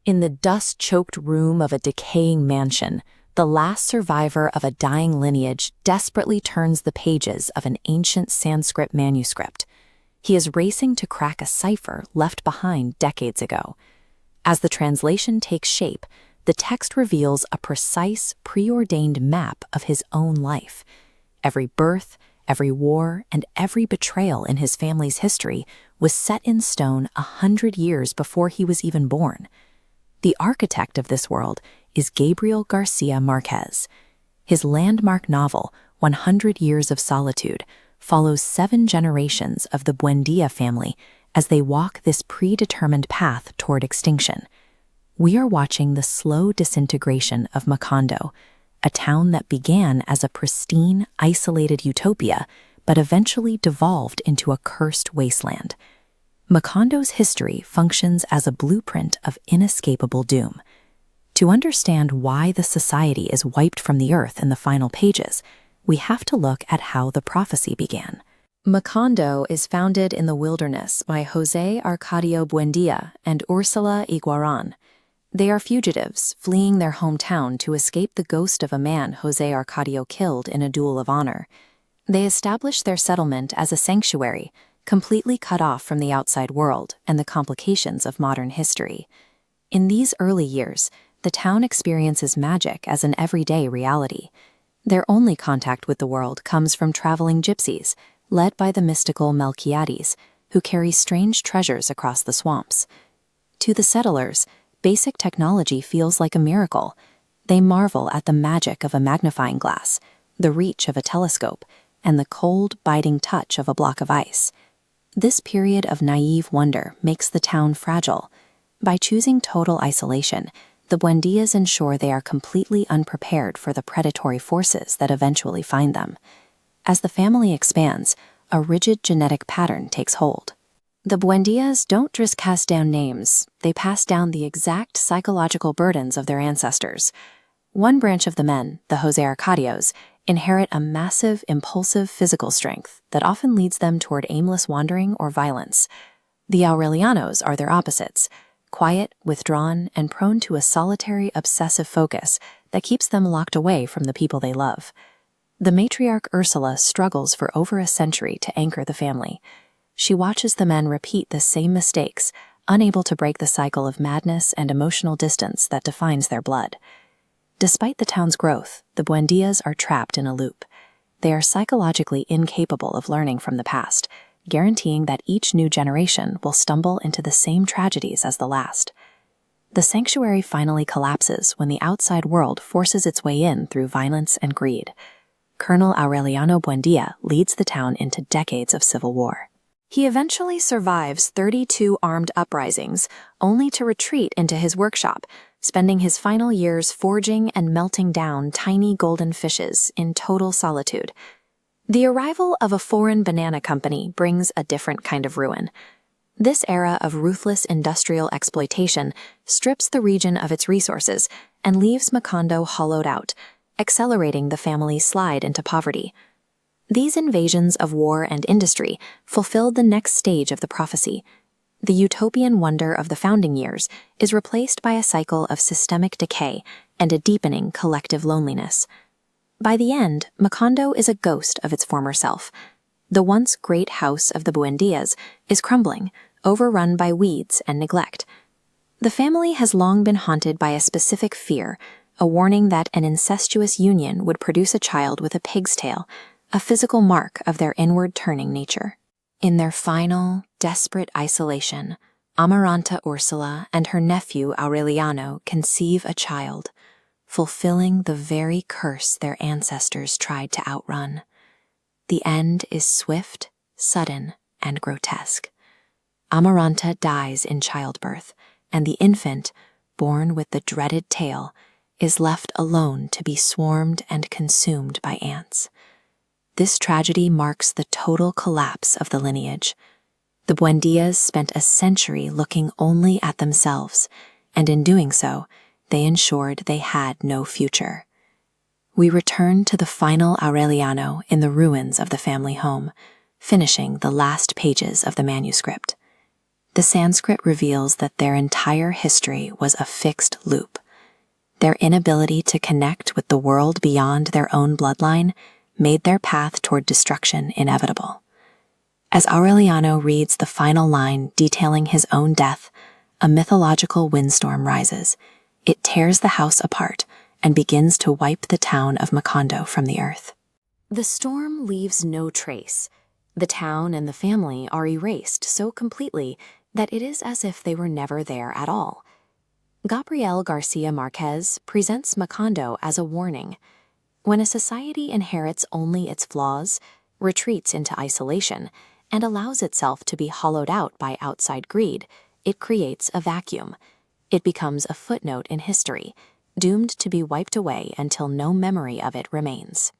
In the dust-choked room of a decaying mansion, the last survivor of a dying lineage desperately turns the pages of an ancient Sanskrit manuscript. He is racing to crack a cipher left behind decades ago. As the translation takes shape, the text reveals a precise, preordained map of his own life. Every birth, every war, and every betrayal in his family's history was set in stone 100 years before he was even born. The architect of this world is Gabriel García Márquez. His landmark novel, 100 Years of Solitude, follows 7 generations of the Buendía family as they walk this predetermined path toward extinction. We are watching the slow disintegration of Macondo, a town that began as a pristine, isolated utopia, but eventually devolved into a cursed wasteland. Macondo's history functions as a blueprint of inescapable doom. To understand why the society is wiped from the earth in the final pages, we have to look at how the prophecy began. Macondo is founded in the wilderness by José Arcadio Buendía and Úrsula Iguarán. They are fugitives, fleeing their hometown to escape the ghost of a man José Arcadio killed in a duel of honor. They establish their settlement as a sanctuary, completely cut off from the outside world and the complications of modern history. In these early years, the town experiences magic as an everyday reality. Their only contact with the world comes from traveling gypsies, led by the mystical Melquiades, who carry strange treasures across the swamps. To the settlers, basic technology feels like a miracle. They marvel at the magic of a magnifying glass, the reach of a telescope, and the cold, biting touch of a block of ice. This period of naive wonder makes the town fragile. By choosing total isolation, the Buendías ensure they are completely unprepared for the predatory forces that eventually find them. As the family expands, a rigid genetic pattern takes hold. The Buendías don't just cast down names, they pass down the exact psychological burdens of their ancestors. One branch of the men, the José Arcadios, inherit a massive, impulsive physical strength that often leads them toward aimless wandering or violence. The Aurelianos are their opposites, quiet, withdrawn, and prone to a solitary, obsessive focus that keeps them locked away from the people they love. The matriarch Ursula struggles for over a century to anchor the family. She watches the men repeat the same mistakes, unable to break the cycle of madness and emotional distance that defines their blood. Despite the town's growth, the Buendías are trapped in a loop. They are psychologically incapable of learning from the past, guaranteeing that each new generation will stumble into the same tragedies as the last. The sanctuary finally collapses when the outside world forces its way in through violence and greed. Colonel Aureliano Buendía leads the town into decades of civil war. He eventually survives 32 armed uprisings, only to retreat into his workshop, spending his final years forging and melting down tiny golden fishes in total solitude. The arrival of a foreign banana company brings a different kind of ruin. This era of ruthless industrial exploitation strips the region of its resources and leaves Macondo hollowed out, accelerating the family's slide into poverty. These invasions of war and industry fulfilled the next stage of the prophecy. The utopian wonder of the founding years is replaced by a cycle of systemic decay and a deepening collective loneliness. By the end, Macondo is a ghost of its former self. The once great house of the Buendías is crumbling, overrun by weeds and neglect. The family has long been haunted by a specific fear, a warning that an incestuous union would produce a child with a pig's tail, a physical mark of their inward turning nature. In their final, desperate isolation, Amaranta Ursula and her nephew Aureliano conceive a child, fulfilling the very curse their ancestors tried to outrun. The end is swift, sudden, and grotesque. Amaranta dies in childbirth, and the infant, born with the dreaded tail, is left alone to be swarmed and consumed by ants. This tragedy marks the total collapse of the lineage. The Buendías spent a century looking only at themselves, and in doing so, they ensured they had no future. We return to the final Aureliano in the ruins of the family home, finishing the last pages of the manuscript. The Sanskrit reveals that their entire history was a fixed loop. Their inability to connect with the world beyond their own bloodline made their path toward destruction inevitable. As Aureliano reads the final line detailing his own death, a mythological windstorm rises. It tears the house apart and begins to wipe the town of Macondo from the earth. The storm leaves no trace. The town and the family are erased so completely that it is as if they were never there at all. Gabriel García Márquez presents Macondo as a warning. When a society inherits only its flaws, retreats into isolation, and allows itself to be hollowed out by outside greed, it creates a vacuum. It becomes a footnote in history, doomed to be wiped away until no memory of it remains.